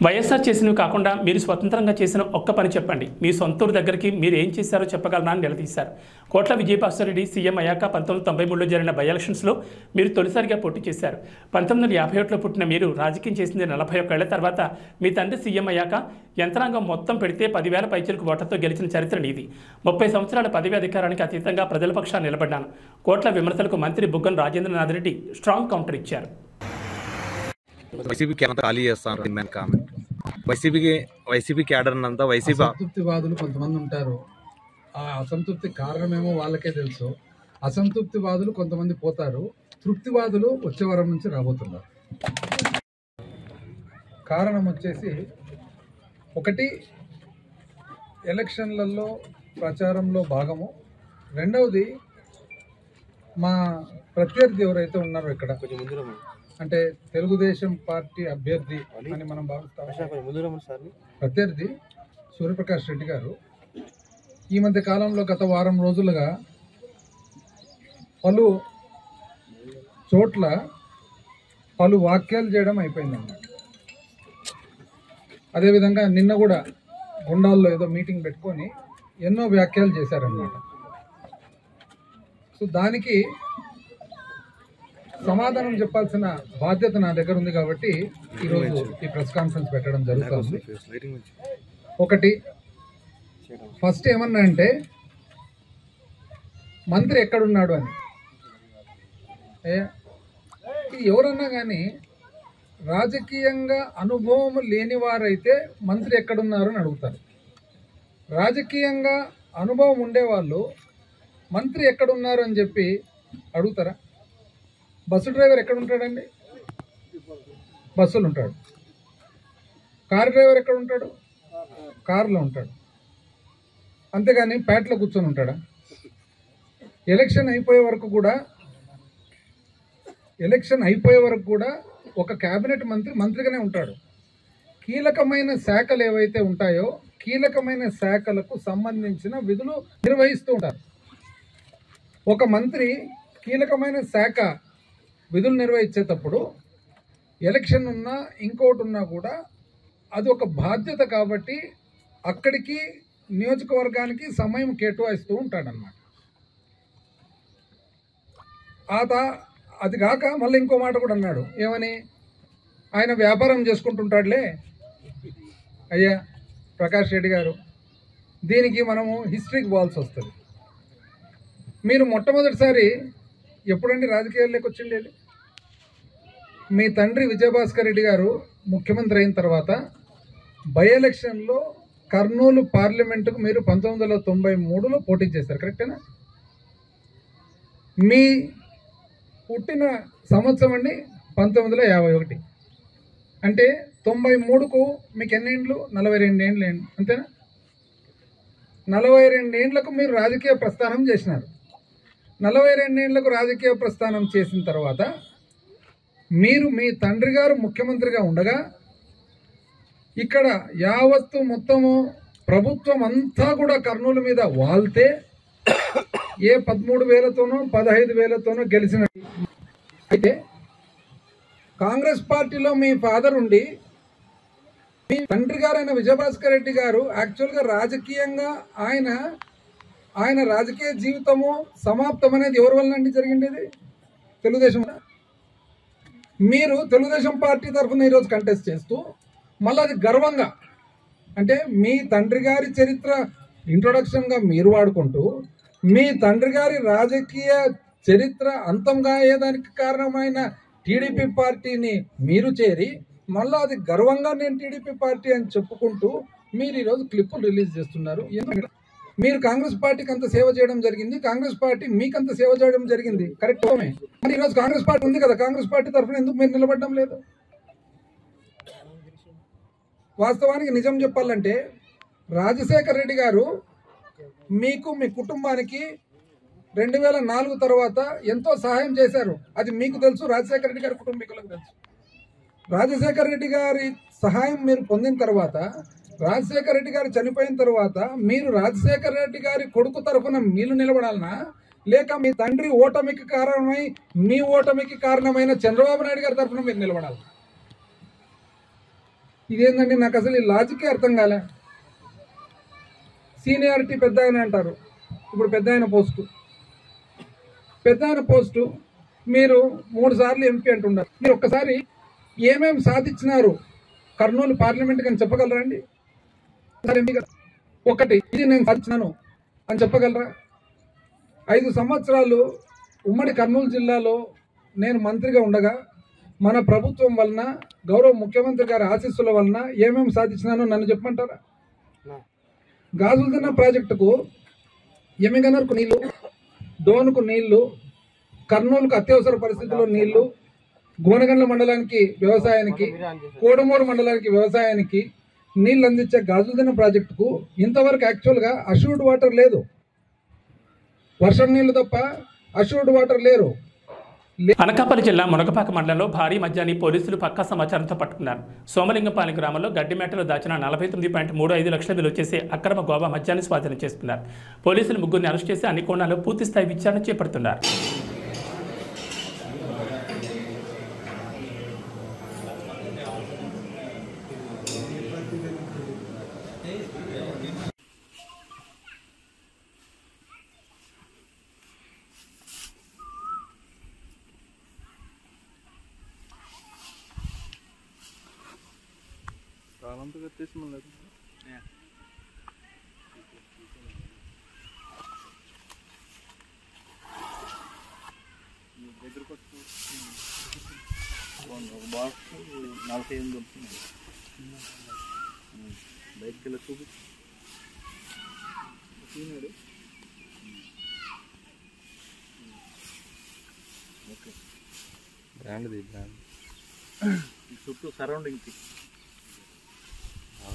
వైఎస్ఆర్ చేసినవి కాకుండా మీరు స్వతంత్రంగా చేసిన ఒక్క పని చెప్పండి, మీ సొంతూరు దగ్గరికి మీరు ఏం చేశారో చెప్పగలనా అని నిలదీశారు. కోట్ల విజయభాస్కర్ రెడ్డి సీఎం అయ్యాక 1993లో జరిగిన బై ఎలక్షన్స్లో మీరు తొలిసారిగా పోటీ చేశారు. 1951లో పుట్టిన మీరు రాజకీయం చేసింది 41 ఏళ్ల తర్వాత మీ తండ్రి సీఎం అయ్యాక యంత్రాంగం మొత్తం పెడితే 10,000 పైచిలకు ఓట్లతో గెలిచిన చరిత్ర నీది. 30 సంవత్సరాల పదవి అధికారానికి అతీతంగా ప్రజల పక్షాన్ని నిలబడ్డాను. కోట్ల విమర్శలకు మంత్రి బుగ్గన రాజేంద్రనాథ్ రెడ్డి స్ట్రాంగ్ కౌంటర్ ఇచ్చారు. వైసీపీకి ఎంత ఖాళీ చేస్తాను కామెంట్. వైసీపీ క్యాడర్ అంతా వైసీపీ అసంతృప్తివాదులు కొంతమంది ఉంటారు. ఆ అసంతృప్తి కారణమేమో వాళ్ళకే తెలుసు. అసంతృప్తివాదులు కొంతమంది పోతారు. తృప్తివాదులు వచ్చే వారం నుంచి రాబోతున్నారు. కారణం వచ్చేసి ఒకటి ఎలక్షన్లలో ప్రచారంలో భాగము, రెండవది మా ప్రత్యర్థి ఎవరైతే ఉన్నారో ఇక్కడ అంటే తెలుగుదేశం పార్టీ అభ్యర్థి అని మనం భావిస్తాం. ప్రత్యర్థి సూర్యప్రకాష్ రెడ్డి గారు ఈ మధ్య కాలంలో గత వారం రోజులుగా పలు చోట్ల పలు వాక్యాలు చేయడం అయిపోయిందన్నమాట. అదేవిధంగా నిన్న కూడా గుండాల్లో ఏదో మీటింగ్ పెట్టుకొని ఎన్నో వ్యాఖ్యలు చేశారన్నమాట. సో దానికి సమాధానం చెప్పాల్సిన బాధ్యత నా దగ్గర ఉంది కాబట్టి ఈరోజు ఈ ప్రెస్ కాన్ఫరెన్స్ పెట్టడం జరుగుతుంది. ఒకటి ఫస్ట్ ఏమన్నా అంటే మంత్రి ఎక్కడున్నాడు అని. ఎవరన్నా కానీ రాజకీయంగా అనుభవం లేని వారైతే మంత్రి ఎక్కడున్నారు అని అడుగుతారు. రాజకీయంగా అనుభవం ఉండేవాళ్ళు మంత్రి ఎక్కడున్నారు అని చెప్పి అడుగుతారా? బస్సు డ్రైవర్ ఎక్కడ ఉంటాడండి? బస్సులు ఉంటాడు. కారు డ్రైవర్ ఎక్కడ ఉంటాడు? కారులో ఉంటాడు. అంతేగాని ప్యాట్లో కూర్చొని ఉంటాడా? ఎలక్షన్ అయిపోయే వరకు కూడా ఒక కేబినెట్ మంత్రి మంత్రిగానే ఉంటాడు. కీలకమైన శాఖలు ఏవైతే ఉంటాయో కీలకమైన శాఖలకు సంబంధించిన విధులు నిర్వహిస్తూ ఉంటారు. ఒక మంత్రి కీలకమైన శాఖ విధులు నిర్వహించేటప్పుడు ఎలక్షన్ ఉన్నా ఇంకోటి ఉన్నా కూడా అది ఒక బాధ్యత కాబట్టి అక్కడికి నియోజకవర్గానికి సమయం కేటాయిస్తూ ఉంటాడన్నమాట. అది కాక మళ్ళీ ఇంకో మాట కూడా అన్నాడు. ఏమని? ఆయన వ్యాపారం చేసుకుంటుంటాడులే. అయ్యా ప్రకాష్ రెడ్డి గారు, దీనికి మనము హిస్టరీకి పోవాల్సి వస్తుంది. మీరు మొట్టమొదటిసారి ఎప్పుడండి రాజకీయాల్లోకి వచ్చిండేది? మీ తండ్రి విజయభాస్కర్ రెడ్డి గారు ముఖ్యమంత్రి అయిన తర్వాత బై ఎలక్షన్లో కర్నూలు పార్లమెంటుకు మీరు 1993లో పోటీ చేశారు, కరెక్టేనా? మీ పుట్టిన సంవత్సరం అండి 1951. అంటే 93కు మీకు ఎన్ని ఏండ్లు? 42 ఏండ్లు అంతేనా? 42 ఏండ్లకు మీరు రాజకీయ ప్రస్థానం చేసినారు. 42 ఏండ్లకు రాజకీయ ప్రస్థానం చేసిన తర్వాత మీరు మీ తండ్రి గారు ముఖ్యమంత్రిగా ఉండగా ఇక్కడ యావత్తు మొత్తము ప్రభుత్వం అంతా కూడా కర్నూలు మీద వాళ్తే ఏ 13,000తోనో 15,000తోనో గెలిచిన. అయితే కాంగ్రెస్ పార్టీలో మీ ఫాదర్ ఉండి మీ తండ్రి గారైన విజయభాస్కర్ రెడ్డి గారు యాక్చువల్గా రాజకీయంగా ఆయన రాజకీయ జీవితము సమాప్తం అనేది ఎవరి వల్ల అండి జరిగింది? తెలుగుదేశం. మీరు తెలుగుదేశం పార్టీ తరఫున ఈరోజు కంటెస్ట్ చేస్తూ మళ్ళీ అది గర్వంగా, అంటే మీ తండ్రి గారి చరిత్ర ఇంట్రొడక్షన్గా మీరు వాడుకుంటూ మీ తండ్రి గారి రాజకీయ చరిత్ర అంతంగా అయ్యేదానికి కారణమైన టీడీపీ పార్టీని మీరు చేరి మళ్ళీ అది గర్వంగా నేను టీడీపీ పార్టీ అని చెప్పుకుంటూ మీరు ఈరోజు క్లిప్పులు రిలీజ్ చేస్తున్నారు. ఎందుకంటే మీరు కాంగ్రెస్ పార్టీకి అంత సేవ చేయడం జరిగింది, కాంగ్రెస్ పార్టీ మీకంత సేవ చేయడం జరిగింది, కరెక్ట్. మరి ఈరోజు కాంగ్రెస్ పార్టీ ఉంది కదా, కాంగ్రెస్ పార్టీ తరఫున ఎందుకు మీరు నిలబడడం లేదు? వాస్తవానికి నిజం చెప్పాలంటే రాజశేఖర్ రెడ్డి గారు మీకు మీ కుటుంబానికి 2004 తర్వాత ఎంతో సహాయం చేశారు. అది మీకు తెలుసు, రాజశేఖర రెడ్డి గారి కుటుంబీకులకు తెలుసు. రాజశేఖర రెడ్డి గారి సహాయం మీరు పొందిన తర్వాత, రాజశేఖర రెడ్డి గారు చనిపోయిన తర్వాత మీరు రాజశేఖర రెడ్డి గారి కొడుకు తరఫున మీరు నిలబడాలనా, లేక మీ తండ్రి ఓటమికి కారణమై మీ ఓటమికి కారణమైన చంద్రబాబు నాయుడు గారి తరఫున మీరు నిలబడాలి? ఇదేంటండి, నాకు అసలు ఈ లాజికే అర్థం కాలే. సీనియారిటీ పెద్ద ఆయన అంటారు, ఇప్పుడు పెద్ద ఆయన పోస్టు మీరు 3 సార్లు ఎంపీ అంటున్నారు. మీరు ఒక్కసారి ఏమేమి సాధించినారు కర్నూలు పార్లమెంట్కి అని చెప్పగలరా అండి? ఒకటి ఇది నేను సాధించినాను అని చెప్పగలరా? 5 సంవత్సరాలు ఉమ్మడి కర్నూలు జిల్లాలో నేను మంత్రిగా ఉండగా మన ప్రభుత్వం వలన, గౌరవ ముఖ్యమంత్రి గారి ఆశీస్సుల వలన ఏమేమి సాధించినానో నన్ను చెప్పమంటారా? గాజులదిన్న ప్రాజెక్టుకు ఎమ్మిగనర్కు నీళ్లు, డోనుకు నీళ్లు, కర్నూలుకు అత్యవసర పరిస్థితుల్లో నీళ్లు, గోనగండ్ల మండలానికి వ్యవసాయానికి, కోడమూరు మండలానికి వ్యవసాయానికి నీళ్లు అందించే గాజులదిన్న ప్రాజెక్టుకు ఇంతవరకు యాక్చువల్గా అష్యూర్డ్ వాటర్ లేదు. వర్షం నీళ్లు తప్ప అష్యూర్డ్ వాటర్ లేరు. అనకాపల్లి జిల్లా మునగపాక మండలంలో భారీ మద్యాన్ని పోలీసులు పక్కా సమాచారంతో పట్టుకున్నారు. సోమలింగపాలెం గ్రామంలో గడ్డిమేటలో దాచిన 49.35 లక్షల విలువ చేసే అక్రమ గోవా మద్యాన్ని స్వాధీనం చేసుకున్నారు. పోలీసులు 3గురిని అరెస్ట్ చేసి అన్ని కోణాల్లో పూర్తిస్థాయి విచారణ చేపడుతున్నారు. తాళంతో కట్టేసి మళ్ళీ దగ్గరకు వచ్చి ఒక బాక్స్ 48 దొరుకుతుంది. బయటకు వెళ్ళి చూపినాడు. ఓకే, బ్రాండ్ చుట్టూ సరౌండింగ్కి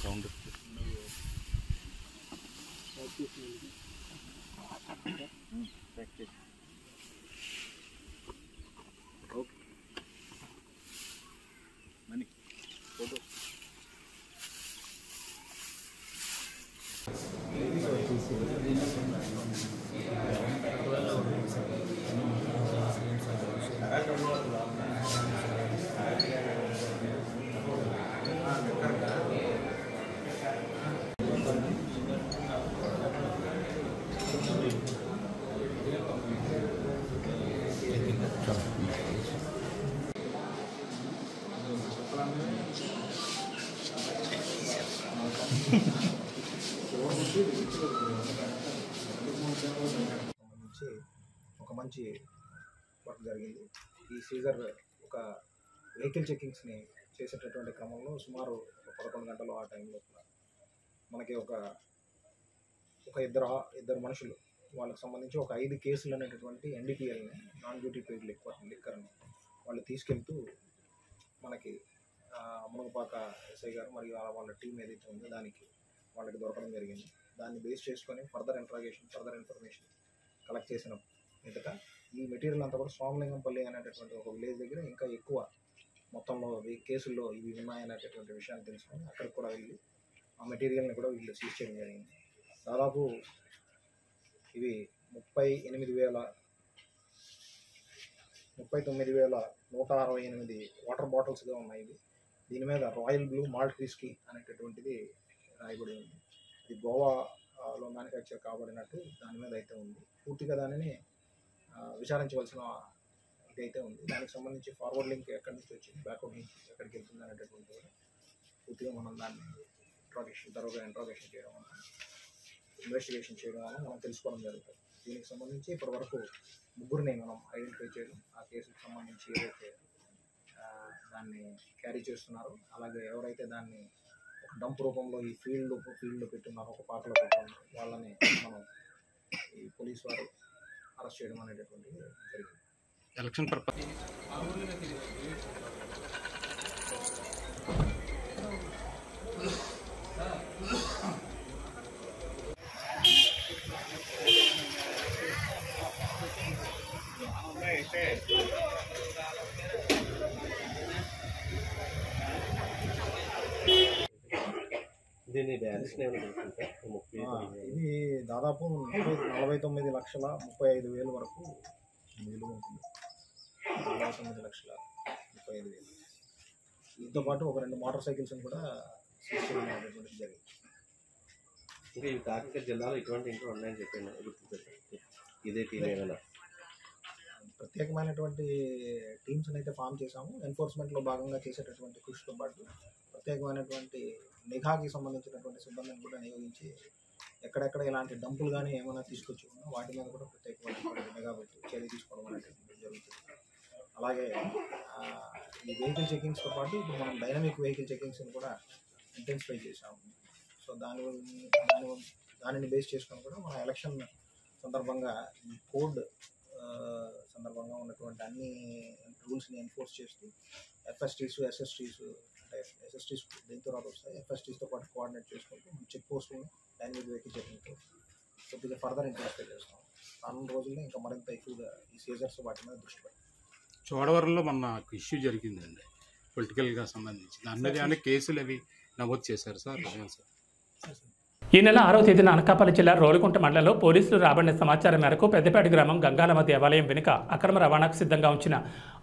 round practice. Okay, money photo ఒక మంచి వర్క్ జరిగింది. ఈ సీజర్ ఒక వెహికల్ చెకింగ్స్ని చేసేటటువంటి క్రమంలో సుమారు 11 గంటలు ఆ టైంలో మనకి ఒక ఇద్దరు మనుషులు వాళ్ళకి సంబంధించి ఒక 5 కేసులు అనేటటువంటి NDPLని నాన్ డ్యూటీ పెయిడ్ లిక్కర్ని వాళ్ళు తీసుకెళ్తూ మనకి మునగపాక ఎస్ఐ గారు మరియు వాళ్ళ టీం ఏదైతే ఉందో దానికి వాళ్ళకి దొరకడం జరిగింది. దాన్ని బేస్ చేసుకొని ఫర్దర్ ఇన్ఫర్మేషన్ కలెక్ట్ చేసిన మీదట ఈ మెటీరియల్ అంతా కూడా సోమలింగంపల్లి అనేటటువంటి ఒక విలేజ్ దగ్గర ఇంకా ఎక్కువ మొత్తంలో కేసుల్లో ఇవి ఉన్నాయనేటటువంటి విషయాన్ని తెలుసుకొని అక్కడికి కూడా వెళ్ళి ఆ మెటీరియల్ని కూడా వీళ్ళు సీజ్ చేయడం జరిగింది. దాదాపు ఇవి 39,168 వాటర్ బాటిల్స్గా ఉన్నాయి. దీని మీద రాయల్ బ్లూ మాల్ట్ విస్కీ అనేటటువంటిది రాయబడి ఉంది. ఇది గోవాలో మ్యానుఫ్యాక్చర్ కాబడినట్టు దాని మీద అయితే ఉంది. పూర్తిగా దానిని విచారించవలసిన ఇదైతే ఉంది. దానికి సంబంధించి ఫార్వర్డ్ లింక్ ఎక్కడి నుంచి వచ్చింది, బ్యాక్వర్డ్ లింక్ ఎక్కడికి వెళ్తుంది అనేటటువంటి కూడా పూర్తిగా మనం దాన్ని ఇంట్రాగేషన్ చేయడం వల్ల ఇన్వెస్టిగేషన్ చేయడం వల్ల మనం తెలుసుకోవడం జరుగుతుంది. దీనికి సంబంధించి ఇప్పటివరకు 3ని మనం ఐడెంటిఫై చేయడం, ఆ కేసుకు సంబంధించి ఏదైతే దాన్ని క్యారీ చేస్తున్నారో అలాగే ఎవరైతే దాన్ని ఒక డంప్ రూపంలో ఈ ఫీల్డ్లో పెట్టున్నారో, ఒక పాటలో పెట్టున్నారో వాళ్ళని మనం ఈ పోలీసు వారు అరెస్ట్ చేయడం అనేటటువంటిది జరిగింది. ఎలక్షన్ పర్పస్ దీని డైరెక్షన్ ఏమైనా తెలుసు? ఇది దాదాపు 49,35,000 వరకు విలువ ఉంటుంది. 49,35,000. దీంతో పాటు ఒక 2 మోటార్ సైకిల్స్ని కూడా సీజ్ చేయడం అనేటువంటిది జరిగింది. ఇంకా ఈ కాకినాడ జిల్లాలో ఇటువంటి ఇంకా ఉన్నాయని చెప్పాను. ఇదే టీం ఏమైనా ప్రత్యేకమైనటువంటి టీమ్స్ని అయితే ఫామ్ చేశాము. ఎన్ఫోర్స్మెంట్లో భాగంగా చేసేటటువంటి కృషితో పాటు ప్రత్యేకమైనటువంటి నిఘాకి సంబంధించినటువంటి సిబ్బందిని కూడా నియోగించి ఎక్కడెక్కడ ఇలాంటి డంపులు కానీ ఏమైనా తీసుకొచ్చి ఉన్నా వాటి మీద కూడా ప్రత్యేకమైనటువంటి నిఘా పెట్టి చర్య తీసుకోవడం అనేటువంటిది జరుగుతుంది. అలాగే ఈ వెహికల్ చెకింగ్స్తో పాటు ఇప్పుడు మనం డైనమిక్ వెహికల్ చెకింగ్స్ని కూడా ఇంటెన్సిఫై చేశాము. సో దానిని బేస్ చేసుకొని కూడా మన ఎలక్షన్ సందర్భంగా ఈ కోడ్ సందర్భంగా ఉన్నటువంటి అన్ని రూల్స్ని ఎన్ఫోర్స్ చేస్తూ ఎఫ్ఎస్టీస్, ఎస్ఎస్టీస్ అంటే ఎస్ఎస్టీస్ దీని తర్వాత వస్తాయి. ఎఫ్ఎస్టీస్తో పాటు కోఆర్డినేట్ చేసుకుంటూ చెక్ పోస్టులను డైనమిక్ వెహికల్ చెకింగ్తో కొద్దిగా ఫర్దర్ ఇంటెన్సిఫై చేస్తాం. రానున్న రోజుల్లో ఇంకా మరింత ఎక్కువగా ఈ సీజర్స్ వాటి మీద దృష్టి పెడతాం. చోడవరంలో మొన్న ఇష్యూ జరిగిందండి పొలిటికల్గా సంబంధించి. దాని మీద ఏమైనా కేసులు అవి నమోదు చేశారు సార్? ఈ నెల 6వ తేదీన అనకాపల్లి జిల్లా రోలుకుంట మండలంలో పోలీసులు రాబడిన సమాచారం మేరకు పెద్దపేట గ్రామం గంగాలమ్మ దేవాలయం వెనుక అక్రమ రవాణాకు సిద్ధంగా ఉంచిన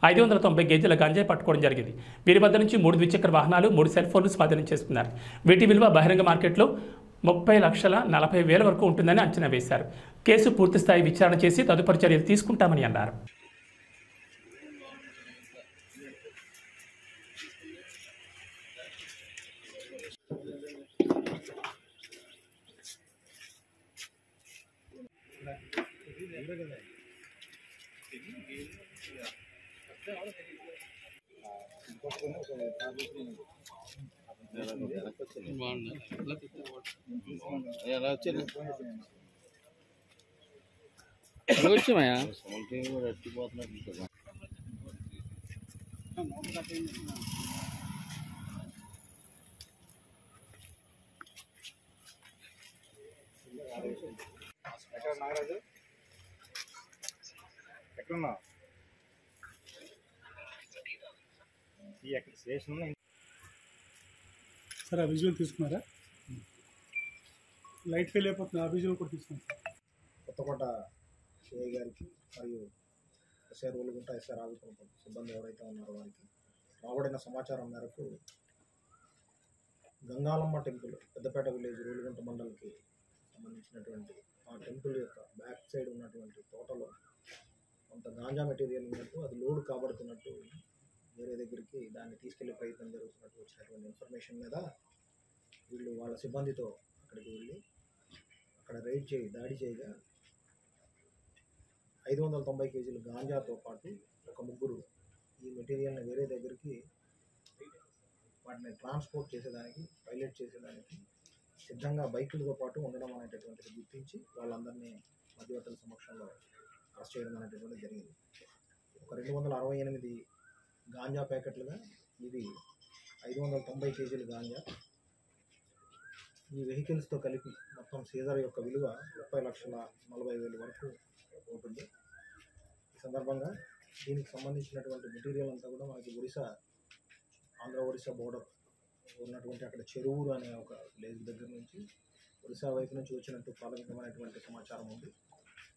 590 గేజీల గంజాయి పట్టుకోవడం జరిగింది. వీరి వద్ద నుంచి 3 ద్విచక్ర వాహనాలు, 3 సెల్ ఫోన్లు స్వాధీనం చేసుకున్నారు. వీటి విలువ బహిరంగ మార్కెట్లో 30,40,000 వరకు ఉంటుందని అంచనా వేశారు. కేసు పూర్తిస్థాయి విచారణ చేసి తదుపరి చర్యలు తీసుకుంటామని అన్నారు. నాగరాజు ఎక్కడున్నా స్టేషన్ సార్? ఆ విజువల్ తీసుకున్నారా? లైట్ ఫెయిల్ అయిపోతుంది. ఆ విజువల్ కూడా తీసుకున్నాం. కొత్తకోట సిఐ గారికి మరియు ఎస్ఐ రోలుగుంట, ఎస్ఐ రాజుకుంట సిబ్బంది ఎవరైతే ఉన్నారో వారికి రాబడిన సమాచారం మేరకు గంగాలమ్మ టెంపుల్ పెద్దపేట విలేజ్ రోలుగుంట మండలికి సంబంధించినటువంటి ఆ టెంపుల్ యొక్క బ్యాక్ సైడ్ ఉన్నటువంటి తోటలో కొంత గాంజా మెటీరియల్ ఉన్నట్టు, అది లోడ్ కాబడుతున్నట్టు వేరే దగ్గరికి దాన్ని తీసుకెళ్లే ప్రయత్నం జరుగుతున్నట్టు వచ్చినటువంటి ఇన్ఫర్మేషన్ మీద వీళ్ళు వాళ్ళ సిబ్బందితో అక్కడికి వెళ్ళి అక్కడ దాడి చేయగా 590 కేజీల గాంజాతో పాటు ఒక 3 ఈ మెటీరియల్ని వేరే దగ్గరికి వాటిని ట్రాన్స్పోర్ట్ చేసేదానికి, పైలట్ చేసేదానికి సిద్ధంగా బైకులతో పాటు ఉండడం అనేటటువంటిది గుర్తించి వాళ్ళందరినీ మధ్యవర్తుల సమక్షంలో అరెస్ట్ చేయడం అనేటటువంటిది జరిగింది. ఒక 268 గాంజా ప్యాకెట్లుగా ఇది 590 కేజీలు గాంజా. ఈ వెహికల్స్తో కలిపి మొత్తం సీజర్ యొక్క విలువ 30,40,000 వరకు ఉంటుంది. ఈ సందర్భంగా దీనికి సంబంధించినటువంటి మెటీరియల్ అంతా కూడా మనకి ఆంధ్ర-ఒడిశా బోర్డర్ ఉన్నటువంటి అక్కడ చెరువురు అనే ఒక విలేజ్ దగ్గర నుంచి ఒడిశా వైపు నుంచి వచ్చినట్టు ప్రాథమికమైనటువంటి సమాచారం ఉంది.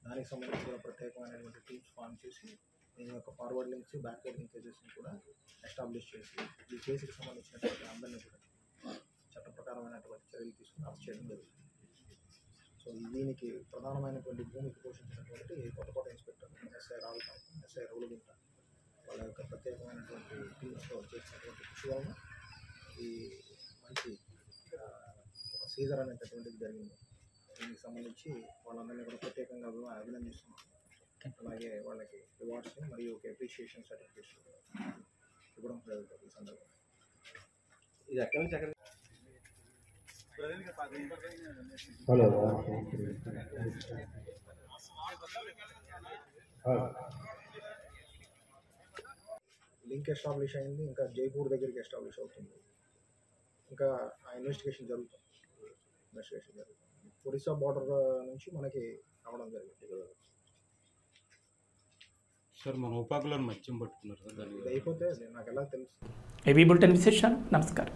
దానికి సంబంధించి కూడా ప్రత్యేకమైనటువంటి టీమ్స్ ఫామ్ చేసి దీని యొక్క ఫార్వర్డ్ లింక్స్, బ్యాక్వర్డ్ లింకేజెస్ని కూడా ఎస్టాబ్లిష్ చేసి ఈ కేసుకి సంబంధించినటువంటి అందరినీ కూడా చట్ట ప్రకారమైనటువంటి చర్యలు తీసుకుని అరెస్ట్ చేయడం జరుగుతుంది. సో దీనికి ప్రధానమైనటువంటి భూమికి పోషించినటువంటి కొత్తకోట ఇన్స్పెక్టర్ ఎస్ఐ రావుకాంత్, ఎస్ఐ రౌలుగుంట వాళ్ళ యొక్క ప్రత్యేకమైనటువంటి టీమ్స్తో చేసినటువంటి కృషి వలన ఈ మంచి సీజర్ అనేటటువంటిది జరిగింది. దీనికి సంబంధించి వాళ్ళందరినీ కూడా ప్రత్యేకంగా అభినందిస్తున్నాం. అలాగే వాళ్ళకి రివార్డ్స్ మరియు ఒక అప్రిషియేషన్ సర్టిఫికేట్స్ ఇవ్వడం జరుగుతుంది. ఈ సందర్భంగా ఇది ఎక్కడి నుంచి ఎక్కడ లింక్ ఎస్టాబ్లిష్ అయింది. ఇంకా జైపూర్ దగ్గరికి ఎస్టాబ్లిష్ అవుతుంది. ఇంకా ఆ ఇన్వెస్టిగేషన్ జరుగుతుంది. ఒడిశా బార్డర్ నుంచి మనకి రావడం జరిగింది. సార్ మన ఉపాకులను మద్యం పట్టుకున్నారు సార్, ఇది అయిపోతే నాకు ఎలా తెలుసు. ఏబీ బులెటిన్ విశేషాలు. నమస్కారం.